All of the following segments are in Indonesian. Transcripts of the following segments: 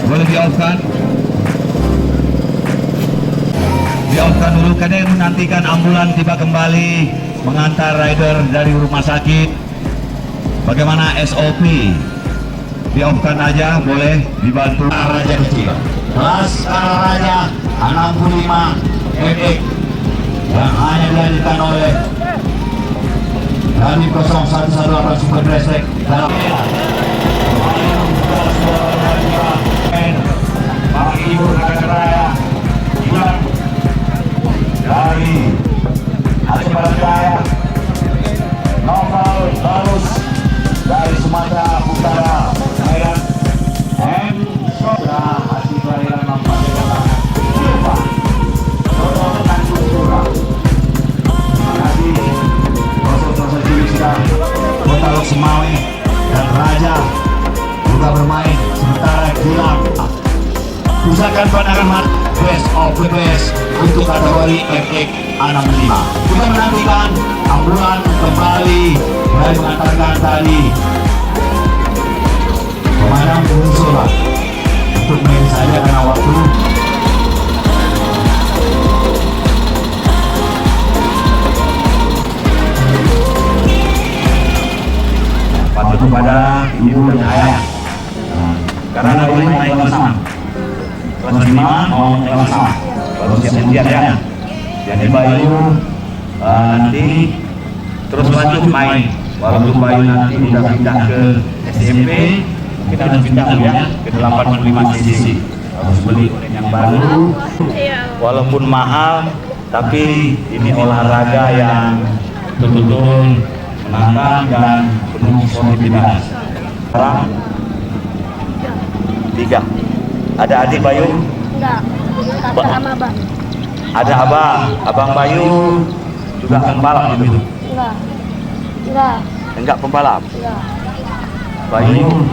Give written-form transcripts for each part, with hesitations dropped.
Boleh di-off-kan? Di-off-kan dulu, karena menantikan ambulan tiba kembali mengantar rider dari rumah sakit. Bagaimana SOP? Di-off-kan aja, boleh dibantu. Raja kecil kelas Raja 65 MX yang hanya dilanjutkan oleh dari 0118 Super Dresek dalam Pak Ibu Nagan Raya Gilang dari Aceh Barat Raya, Novel Barus dari Sumatera Utara, Medan, M. Sodra hasil kelahiran Mampang Jawa Silva, Dodo Tanjung Pura. Terima kasih proses-proses Ciwisda, Kota Lok Semawe dan Raja juga bermain sementara Gilang. Usahakan pandangan best of the best untuk kategori MX 65. Kita menantikan ambulan kembali mulai mengantarkan tadi pemadam kebakaran untuk main saja karena waktu. Patuh kepada ibu dan ayah, karena boleh naik kelas 6, kelas 5 mau naik kelas 6 baru siap-siap ya. Jadi Bayu nanti terus lanjut main, walaupun Bayu nanti udah pindah ke SMP, kita harus pindah ya ke 85 cc, harus beli unit yang baru. Walaupun mahal, tapi ini olahraga yang betul-betul menantang dan penuh sportivitas. Sekarang 3. Ada adik Bayu? Enggak, kakak sama abang. Ada abang Bayu juga pembalap gitu. Enggak pembalap. Enggak. Bayu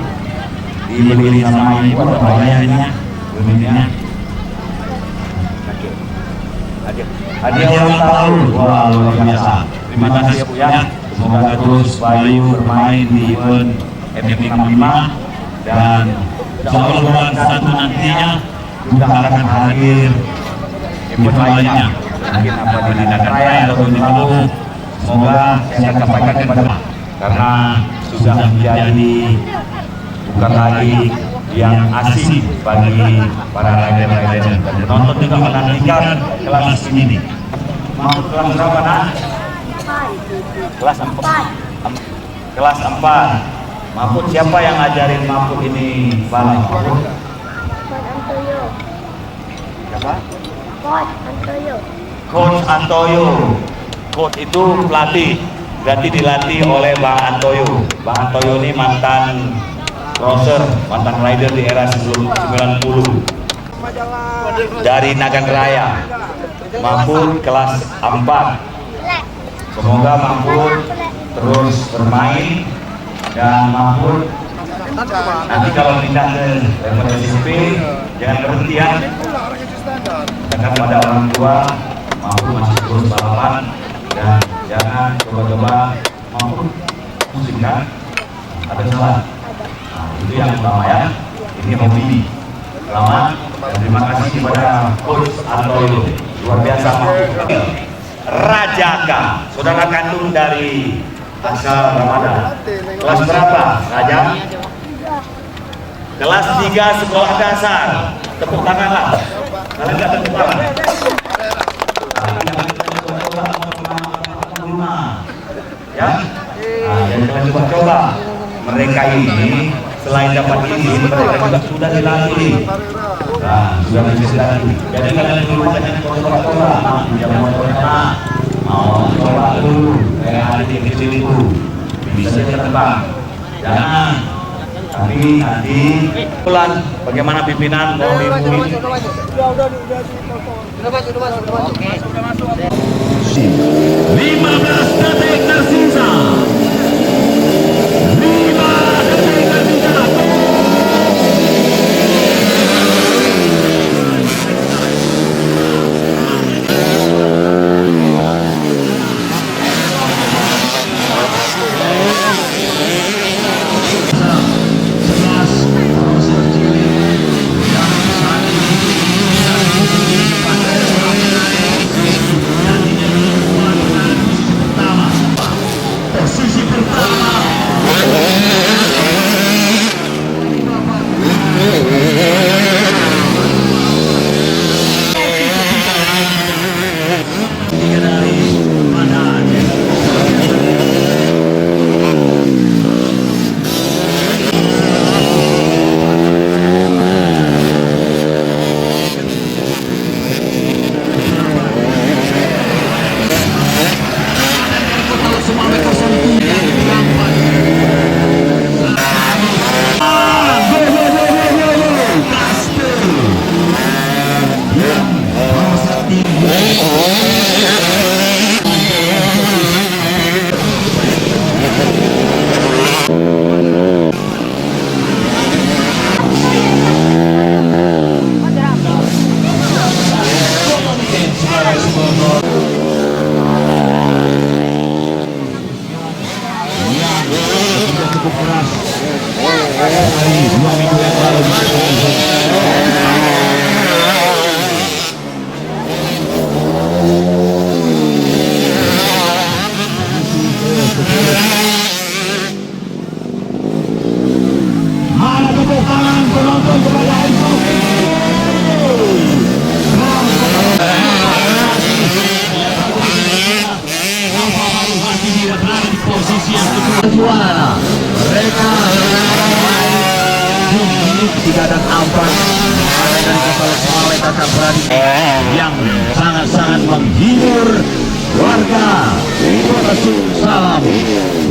dibeli sama ibu atau bayarnya unitnya. Hadiah ulang tahun, wah luar biasa. Terima kasih ya Bu ya. Semoga terus Bayu bermain di event MX 65 dan insya bulan 1 nantinya juga akan hadir event lainnya. Mungkin apa di Nagan Raya atau di Palu. Semoga saya sampaikan kepada karena sudah menjadi bukan lagi yang asing bagi para rider-rider dan penonton juga menantikan kelas ini. Mau kelas berapa nak? Kelas 4. Kelas 4. Mahfud, siapa yang ngajarin Mahfud ini balap? Coach Antoyo. Siapa? Coach Antoyo. Coach Antoyo. Coach itu pelatih, berarti dilatih oleh Bang Antoyo. Bang Antoyo ini mantan crosser, mantan rider di era sebelum 90 dari Nagan Raya. Mahfud kelas 4. Semoga Mahfud terus bermain dan Mahfud nanti kalau pindah ke level SMP jangan berhenti ya. Karena pada orang tua Mahfud masih terus balapan dan jangan coba-coba Mahfud musik kan? Ada salah. Nah, itu yang utama ya. Ini hobi. Selamat dan terima kasih kepada Coach Antoyo. Luar biasa Mahfud. Rajaka, saudara kandung dari asal Ramadan. Kelas berapa, Raja? Kelas 3 sekolah dasar. Tepuk tangan lah. Kalian nggak tepuk tangan? Ya? Nah, jadi kalian coba-coba. Mereka ini selain dapat izin, mereka juga sudah dilatih. Nah, sudah dilatih. Jadi kalian di rumah jangan coba-coba. Jangan coba-coba. Mau coba dulu, kayak ada di kecil itu bisa terbang. Jangan. Tapi nanti bulan bagaimana pimpinan mau dimulai? Sudah masuk. 15 detik tersisa. 5 detik tersisa. Polres dari 2 minggu yang lalu. Mana tepuk tangan penonton kepada MSOP. Berada di posisi yang kedua. Mereka tiga dan empat ada dari kepala Semarang Kakak Beradi yang sangat-sangat menghibur warga Kota Salam.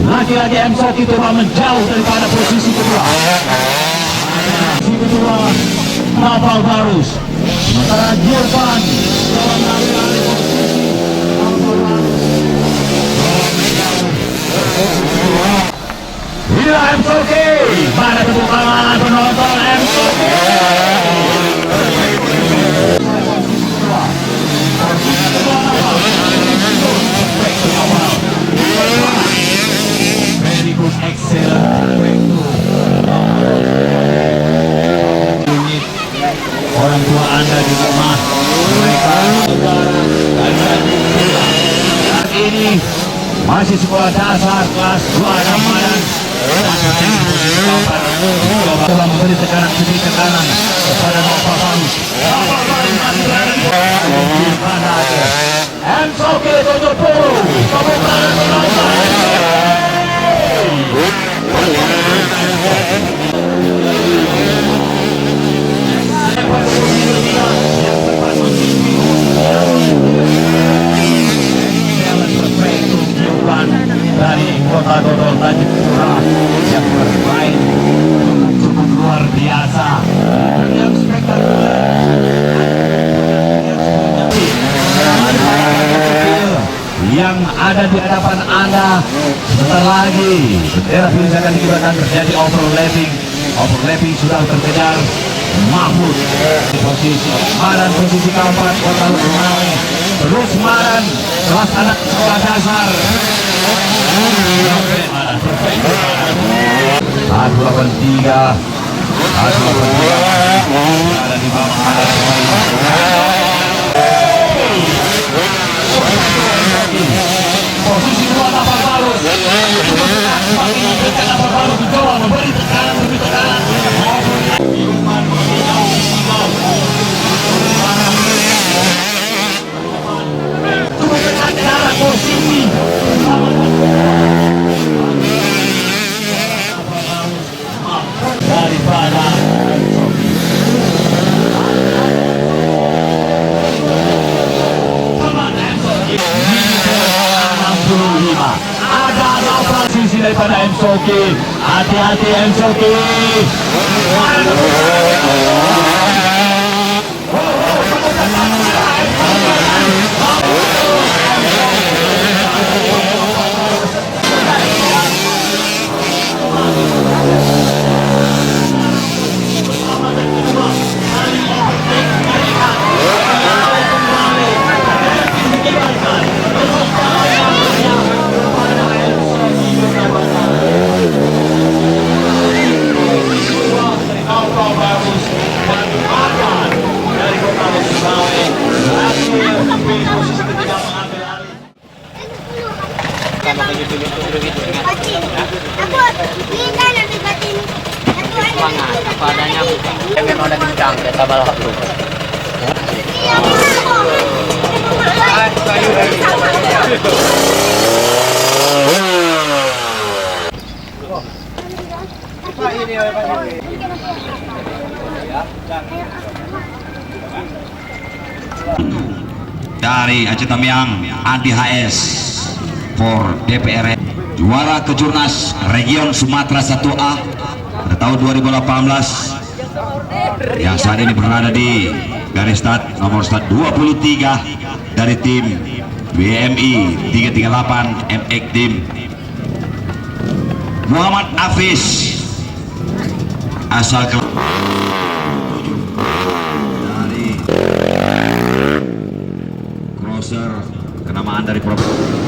Lagi-lagi MSOP coba menjauh daripada posisi kedua. Posisi kedua Naval Barus. Sementara Girvan Inilah MSOP. Pada tepuk tangan penonton MSOP. Very good, excellent. Orang tua Anda di rumah, mereka saat ini masih sekolah dasar kelas 2 Ramadan. Telah memberi tekanan demi tekanan kepada Nova Barus. Nova Barus masih berada di MSOP 70. Tepuk tangan penonton. Dari Kota Dodol Tanjung Pura yang bermain cukup luar biasa, yang spektakuler, yang ada di hadapan Anda. Sebentar lagi bendera finish akan dikibarkan, terjadi overlapping sudah terkejar Mahmud di posisi Maran, posisi keempat Kota Lumai, terus Maran kelas anak sekolah dasar 183 ada di bawah posisi dua Naval Barus. Naval Barus mencoba memberi tekanan demi tekanan. Cukup dekat darah posisi daripada ada posisi daripada MSOP. Hati-hati MSOP. Apa adanya memang ada bintang ya tabal aku. Dari Aceh Tamiang, Andi HS for DPR, juara kejurnas Region Sumatera 1A pada tahun 2018 yang saat ini berada di garis start nomor start 23 dari tim BMI 338 MX Team. Muhammad Hafiz asal dari crosser kenamaan dari Provinsi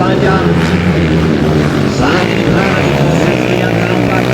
saja. Saat ini yang keempat.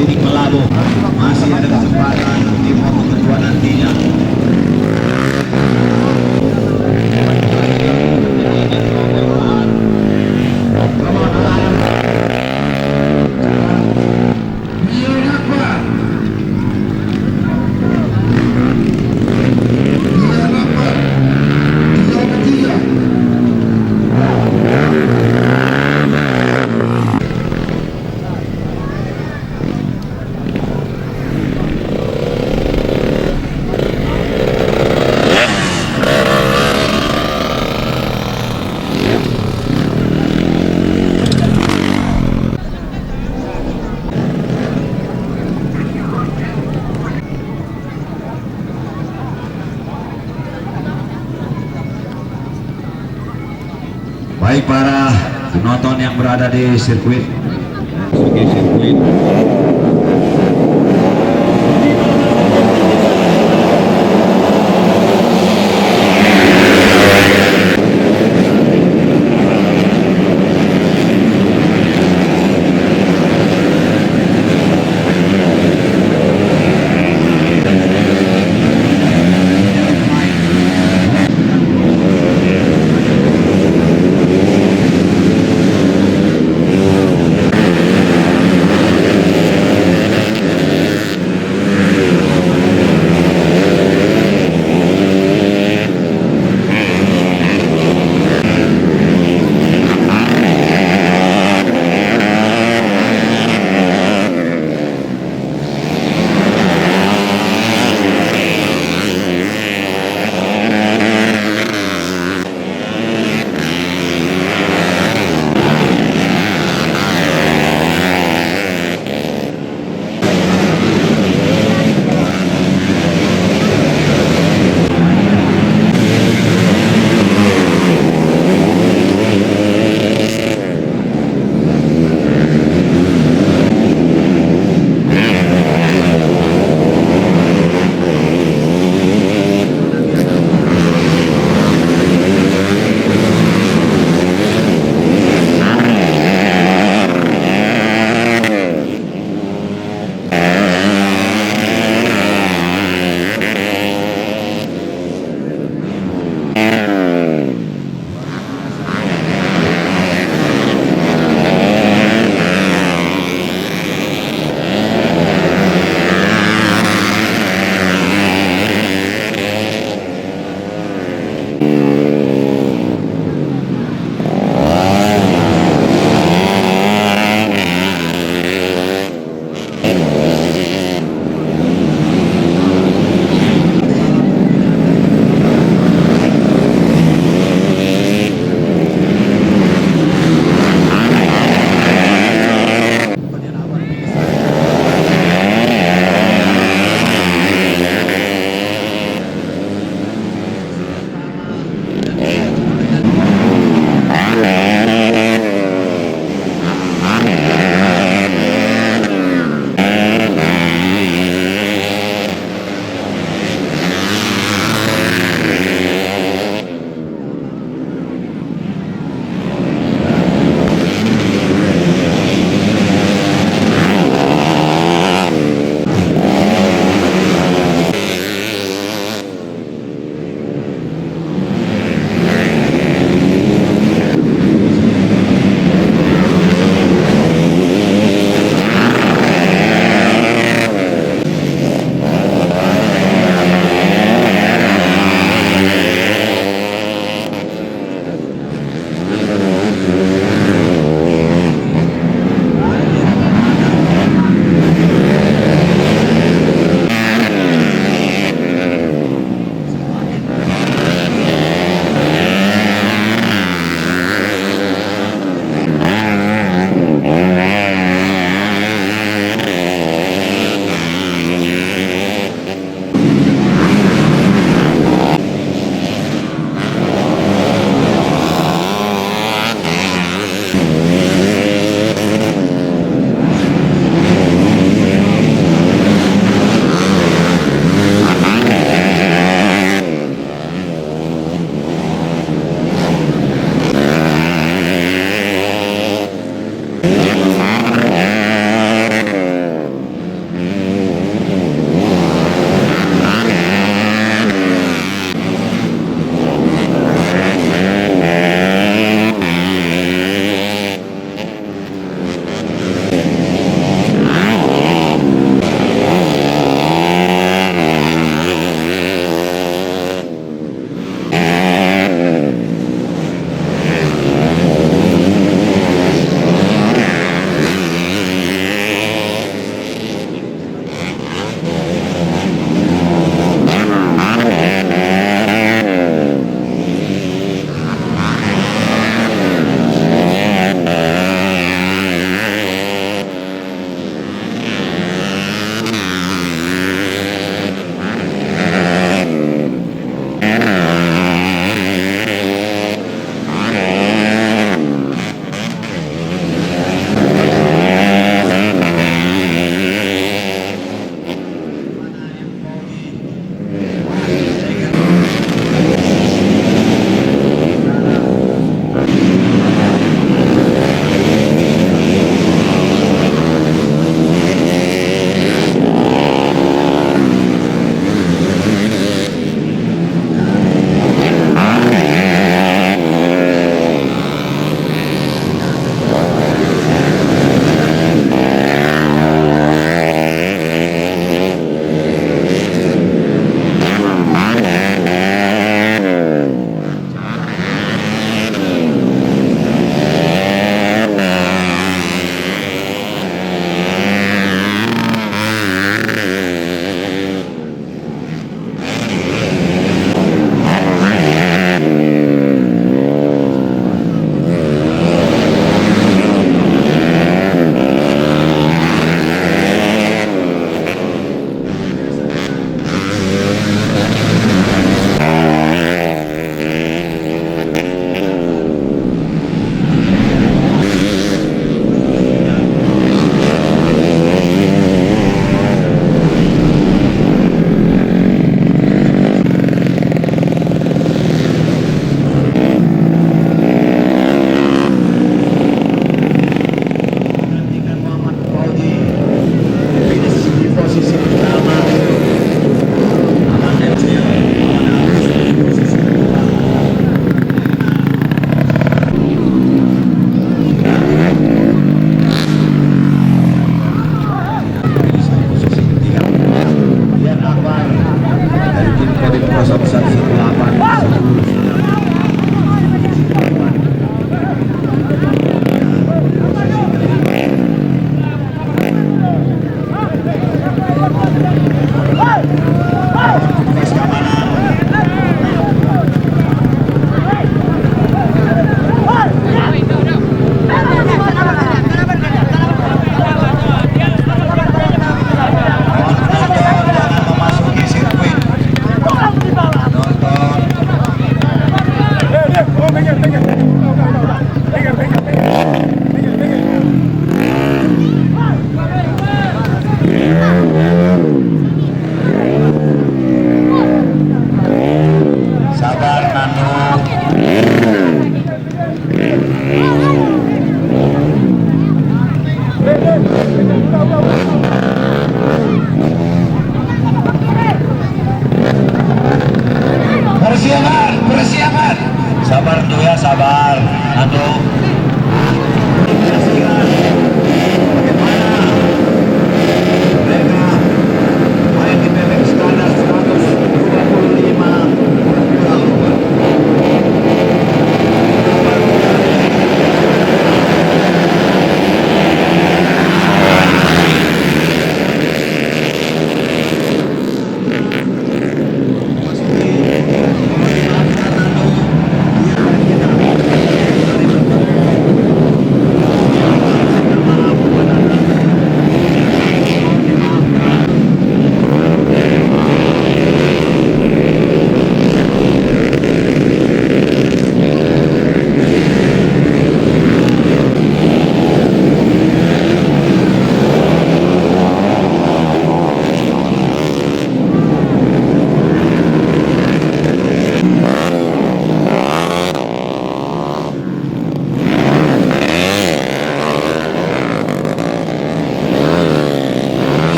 Sidik Melabo masih ada kesempatan di moto kedua nantinya. Baik para penonton yang berada di sirkuit, sebagai sirkuit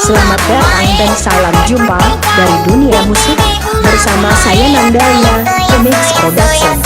Selamat datang dan salam jumpa dari dunia musik bersama saya Nandanya Remix Production.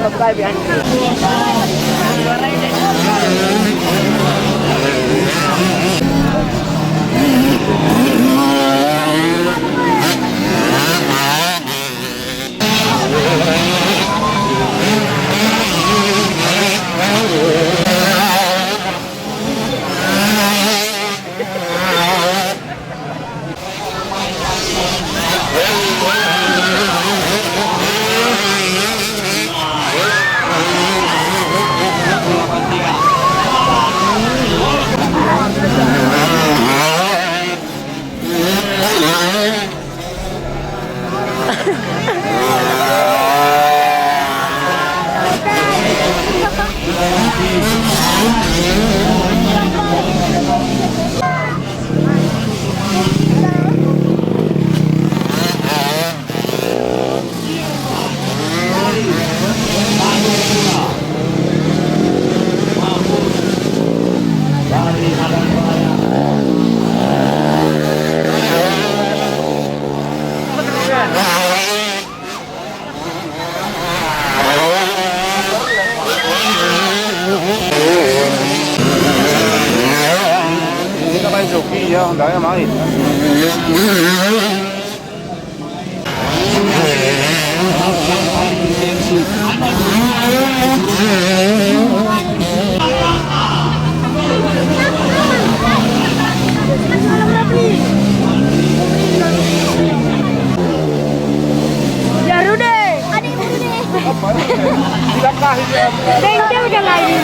subscribe ya. Bengkel udah lain.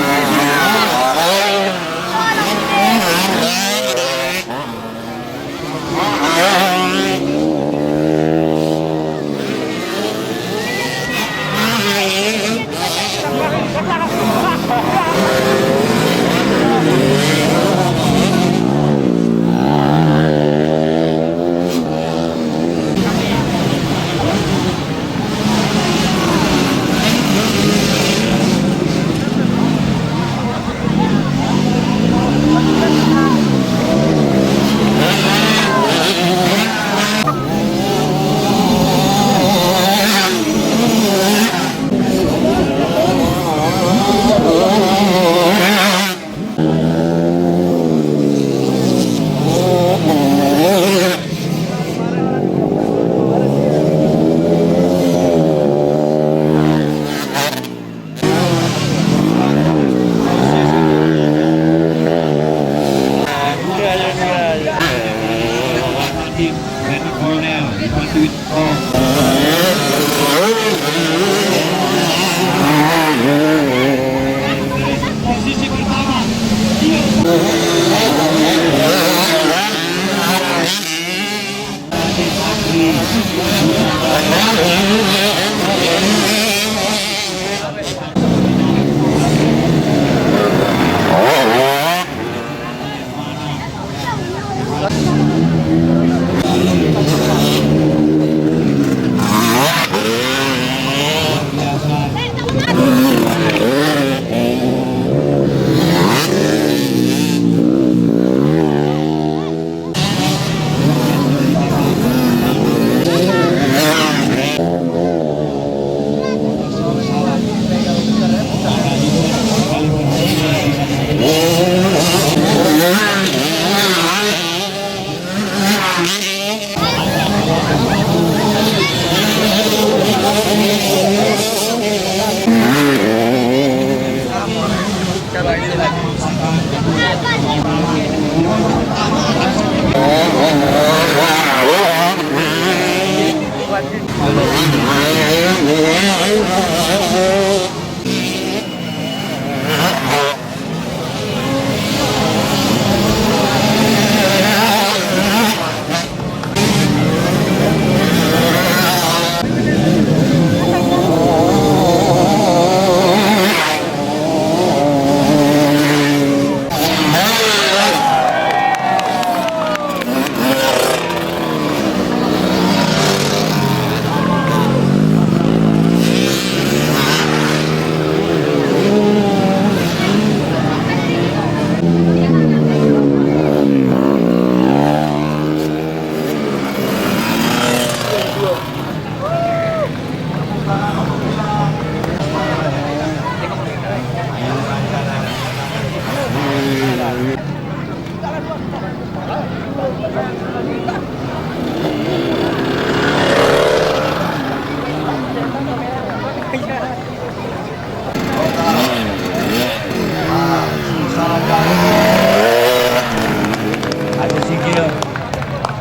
Haji Sikil,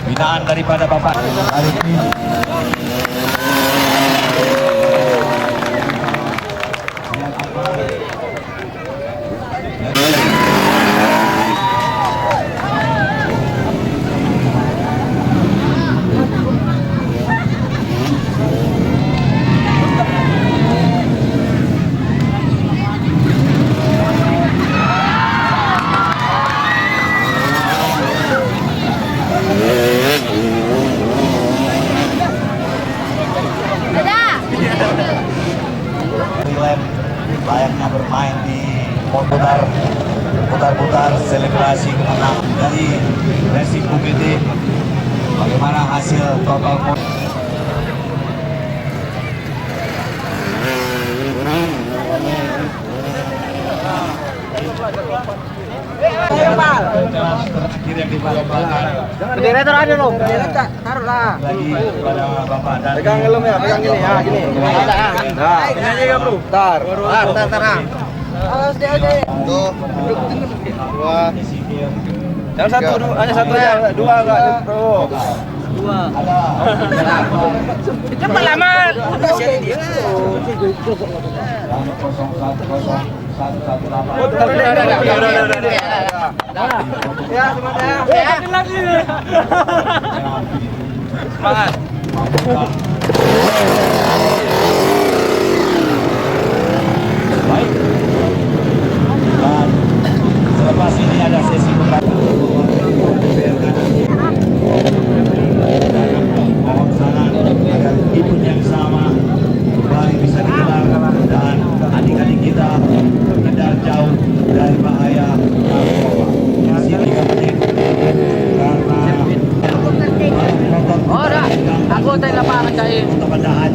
binaan daripada Bapak Arifin. Lem layaknya bermain di putar-putar selebrasi kemenangan dari Racing UGT. Bagaimana hasil total poin? Terakhir yang dibatalkan. Bendera ada loh. Taruh lah. Lagi kepada Bapak dan Pegang helm ya, pegang gini ya, gini. Nah, ini aja ya, Bro. Tar. Tuh. Dua. Yang satu, hanya satu aja, dua enggak, Bro. Dua. Cepat lama. Udah sih dia. Ya, semangat ya. Lagi. Semangat. Baik. Dan selepas ini ada sesi mohon sangat agar event yang sama kembali bisa digelar dan adik-adik kita terhindar jauh dari bahaya narkoba. Masih 3 menit karena Oh, dah. Aku tadi lapangan cai. untuk pendahan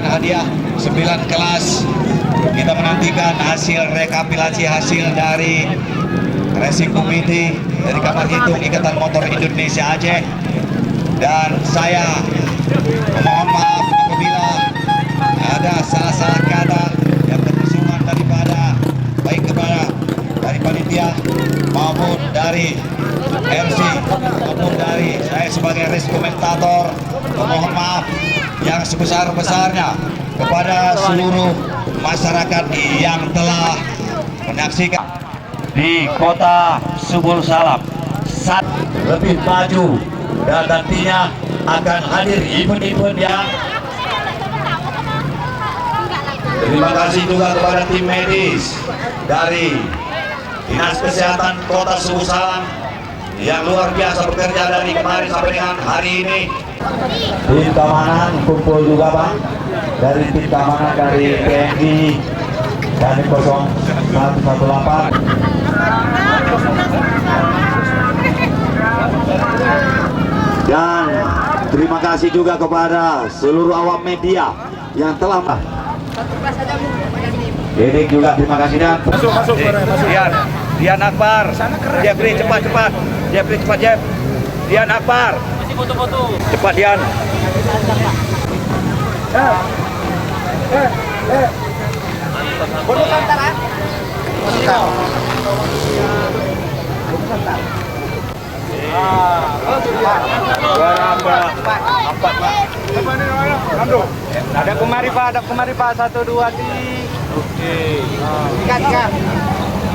hadiah 9 kelas. Kita menantikan hasil rekapitulasi hasil dari Racing Committee dari Kamar Hitung Ikatan Motor Indonesia Aceh. Dan saya mohon maaf apabila ada salah-salah kata yang terkesima daripada baik kepada dari panitia maupun dari MC maupun dari saya sebagai race komentator. Mohon maaf yang sebesar-besarnya kepada seluruh masyarakat yang telah menyaksikan di kota Subul Salam. Saat lebih maju dan nantinya akan hadir event-event yang terima kasih juga kepada tim medis dari Dinas Kesehatan Kota Subul Salam yang luar biasa bekerja dari kemarin sampai dengan hari ini. Tim keamanan kumpul juga Bang, dari tim keamanan dari TNI dan 0118. Dan terima kasih juga kepada seluruh awak media yang telah Dedik juga terima kasih dan masuk Dian Akbar, Jeffrey cepat Jeffrey cepat Jeff, Dian Akbar cepat Dian. Ada kemari Pak, 1, 2, 3. Oke. Tiga.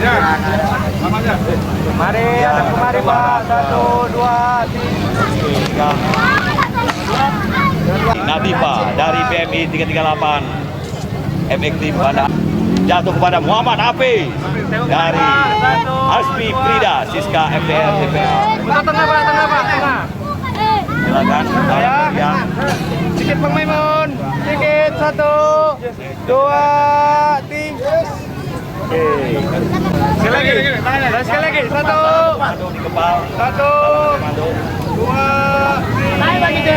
Ya. Mari, ada kemari Pak, 1, 2, 3. Nadifa dari PMI 338 MX Team pada jatuh kepada Muhammad Afi dari Asmi Frida Siska FDR DPR. Tengah Pak, tengah. Silakan yang Sedikit Bang Maimun. Sedikit 1, 2, 3. Sekali lagi. 1. di kepala 1, 2, 3.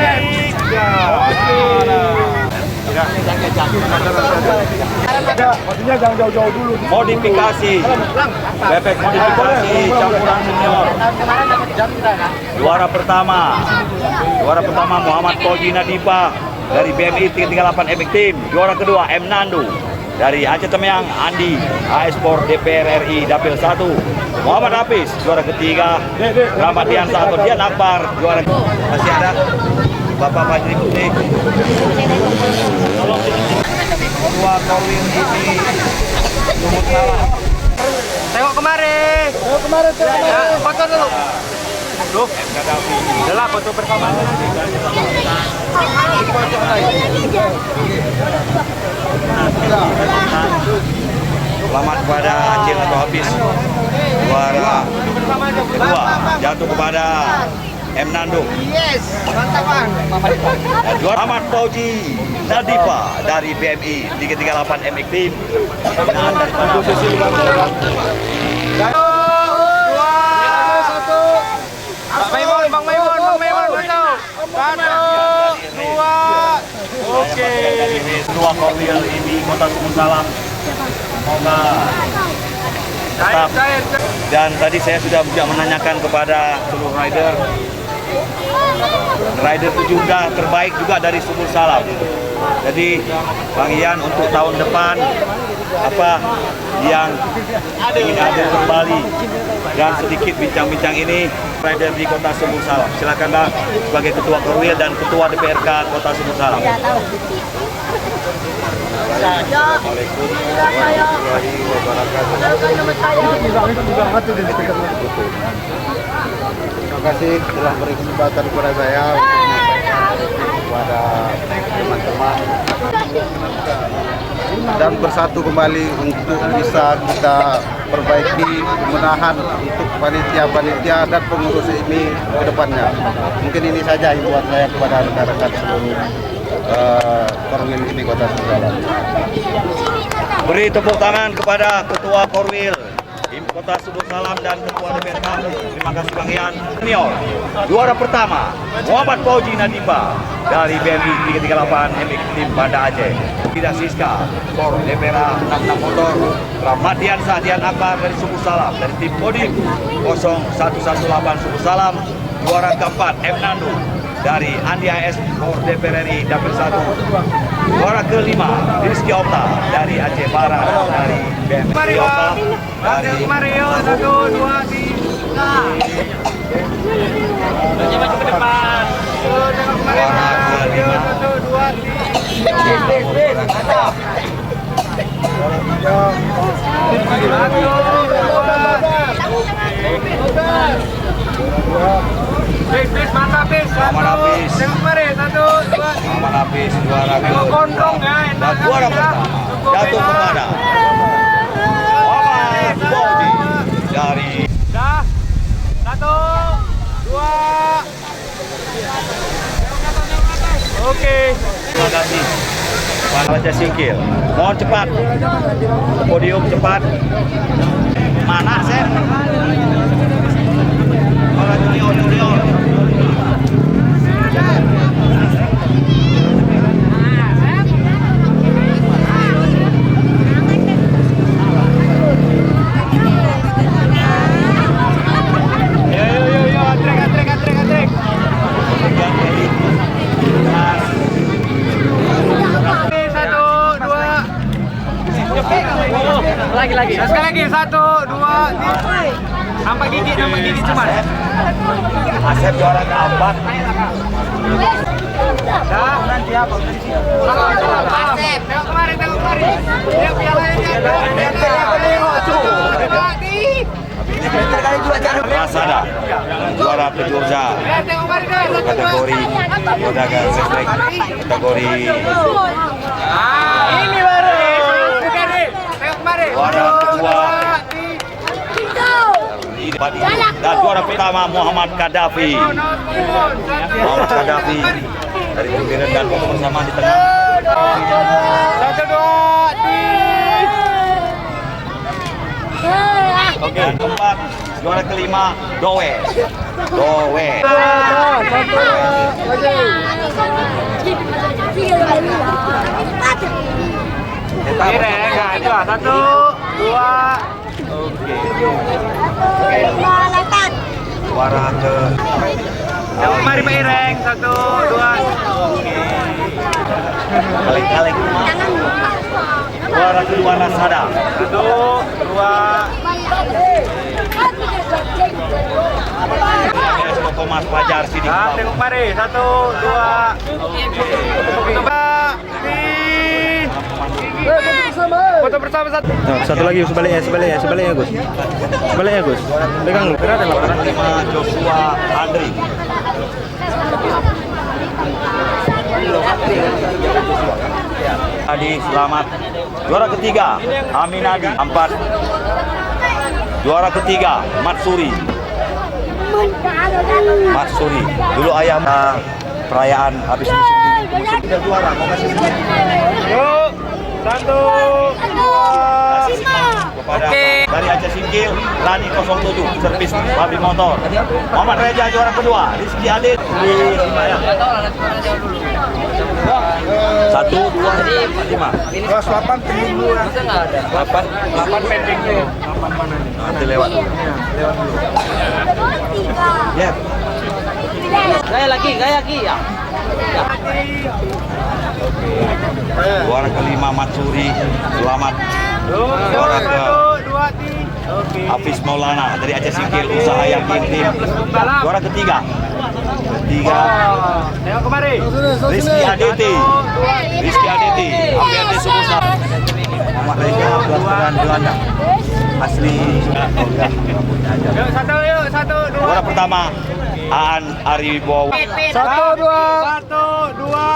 modifikasi bebek modifikasi campuran senior. Juara pertama Muhammad Fauzi Nadifa dari BMI 338 MX Team. Juara kedua M Nandu dari Aceh Temyang Andi AS Sport DPR RI Dapil 1. Muhammad Hafiz juara ketiga. Rahmat Dian Sato Dian Akbar juara. Masih ada Bapak Fajri Putih. Ketua Korwil ini Lumut Salah. Tengok kemari. Ya, foto dulu. Duh, udah lah foto bersama. Selamat kepada Acil atau Hafiz. Juara kedua jatuh kepada M Nando. Yes, mantap Bang. Dan juara Ahmad Fauzi Nadifa dari BMI 338 MX Team. Dan daripada posisi 5. 1, 2, 1. Bang Maimun, 1, 2. Oke. Ketua Korwil ini Kota Subul Salam. Semoga tetap. Dan tadi saya sudah juga menanyakan kepada seluruh rider tujuh terbaik juga dari Subul Salam. Jadi Bang Ian untuk tahun depan apa yang ingin ada kembali dan sedikit bincang-bincang ini rider di Kota Subul Salam. Silakan Bang sebagai Ketua Korwil dan Ketua DPRK Kota Subul Salam. Assalamualaikum warahmatullahi wabarakatuh. Terima kasih telah beri kesempatan kepada saya kepada teman-teman dan bersatu kembali untuk bisa kita perbaiki pembenahan untuk panitia-panitia dan pengurus ini ke depannya. Mungkin ini saja himbauan saya kepada rekan-rekan seluruh Korwil ini Kota Subul Salam. Beri tepuk tangan kepada Ketua Korwil Kota Subur Salam dan Ketua DPR kami. Terima kasih Bang Ian. Senior, juara pertama Muhammad Fauji Nadiba dari BMI 338 MX Tim Banda Aceh. Tidak Siska, Kor DPR 66 Motor, Ramadian Sadian Akbar dari Subur Salam dari tim Kodim 0118 Subur Salam. Juara keempat M Nandu dari Andi AS Kor DPR RI Dapil 1. Juara kelima Rizky Opta dari Aceh Barat dari BMI Opta dari Mario 1 2 3. Maju ke depan. juara kelima 1 mata bis. Muhammad Hafiz. Tengok kemarin 1 2 Muhammad Hafiz juara Tengok gondrong ya, enak. dan juara pertama jatuh kepada Muhammad Fauji dari Dah. 1 2. Oke. Terima kasih Pak Raja Singkil. Mohon cepat ke podium cepat. Mana Sam? Orang junior. Yo, antrek. Lagi. Sekali lagi 1 2 3. Nampak gigi cuma. Asep juara keempat. Dah, nanti apa? Asep. Tengok kemarin. Dia pialanya. Rasada juara pejurja kategori pedagang seslek kategori Ini baru. Tengok kemarin. juara kedua dan juara pertama Muhammad Kadafi dari pimpinan dan bersama di tengah. 1 2 3. Oke, keempat juara kelima Dowe. Ireng, 1 2. Oke. Juara ke Tengok kemarin Pak Ireng 1 2. kaleng-kaleng juara kedua Rasada 1 2. Thomas Fajar Sidik. Tengok mari 1 2. Foto bersama satu. Satu lagi sebaliknya Gus. Pegang lu. Kira ada laporan. 5 Joshua Andri. Adi selamat. Juara ketiga Aminadi 4. Juara ketiga Matsuri. Dulu ayam perayaan habis musim juara mau kasih Yuk. 1 2. kepada dari Aceh Singkil Lani 07 servis Babi Motor. Muhammad Reja juara kedua, Rizky Adit di Himayah. 1 2 5. Kelas 8 tunggu. 8 pending nih. 8 mana nih? Nanti lewat. Ya. Gaya lagi ya. Juara kelima Matsuri, selamat. Juara ke 1 2 3. Hafiz Maulana dari Aceh Singkil, usaha yang tim. Juara ketiga. Tengok kemari. Rizky Aditi, APRD Sumusa. Muhammad Reja, Blasteran Belanda. Asli. Yuk 1 2. Juara pertama Aan Aribowo. 1 2.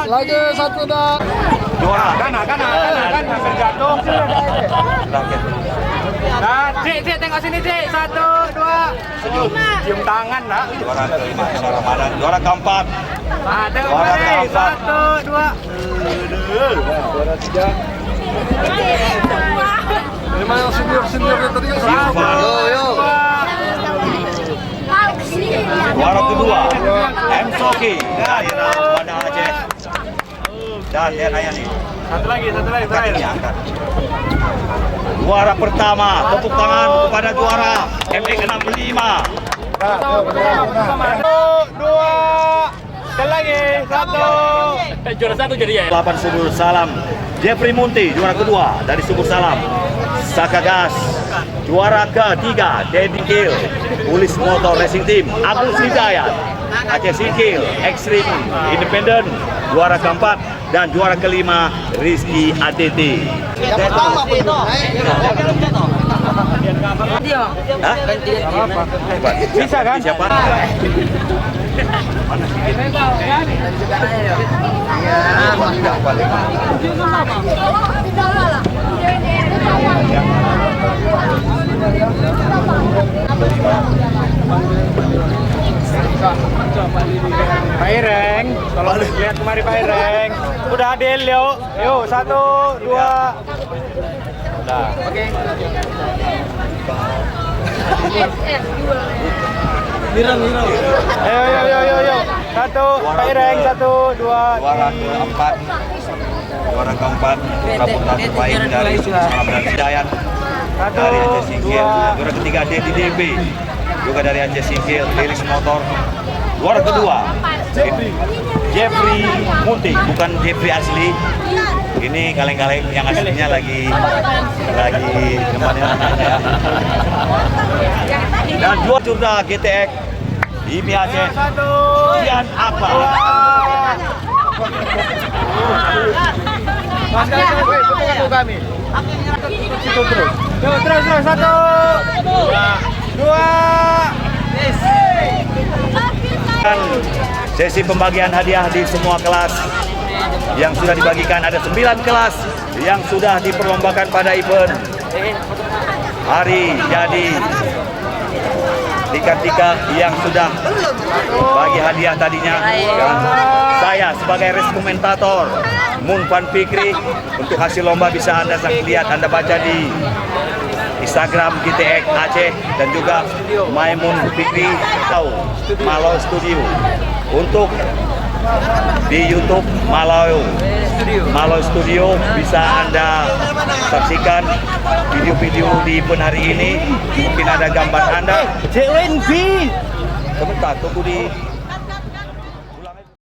Lagi 1 dah. Juara. Kanan bergantung. Terakhir. Nah, Cik tengok sini Cik. 1 2. Cium tangan nak. Juara kelima Esa Ramadan. Juara keempat. Tengok Juara kemari. keempat. 1 2. Juara 3. Memang senior-seniornya tadi kan Irfan. Juara kedua M Soki daerah Banda Aceh dan daerahnya nih. Satu lagi terakhir. Diangkat. Juara pertama, tepuk tangan kepada juara MX 65. Dua, sekali lagi, satu. Juara satu jadi ya. 8 Subur Salam. Jeffrey Munti juara kedua dari Subur Salam. Sakagas juara ketiga. Dedi Kill Pulis Motor Racing Team. Agus Hidayat Aceh Sikil Extreme Independent juara keempat dan juara kelima Rizky ATT. Yang pertama itu. Hah? Bisa kan? Siapa? Pak Ireng, kalau lihat kemari Pak Ireng. Udah adil yuk. Yuk, 1, 2. Udah. Oke. Ayo. 1, Pak Ireng, 1, 2. Juara keempat. Juara keempat Raputan terbaik dari Subur Salam dan Hidayat dari Aceh Sikil. Juara ketiga Dedi DB juga dari Aceh Sikil Liris Motor. Juara kedua Jeffrey Munti, bukan Jeffrey asli. Ini kaleng-kaleng yang aslinya lagi kemarin ya. Dan juara Curda GTX IMI Aceh Dian Akbar. Mas kami. Terus. 1, 2. Sesi pembagian hadiah di semua kelas yang sudah dibagikan, ada 9 kelas yang sudah diperlombakan pada event hari jadi Tika yang sudah bagi hadiah tadinya. Dan saya sebagai race komentator Munfan Fikri, untuk hasil lomba bisa Anda lihat, Anda baca di Instagram GTX Aceh dan juga Maimun Fikri atau Malau Studio. Untuk di YouTube Malau Studio bisa Anda saksikan video-video di event hari ini. Mungkin ada gambar Anda. JNB. Sebentar, tunggu di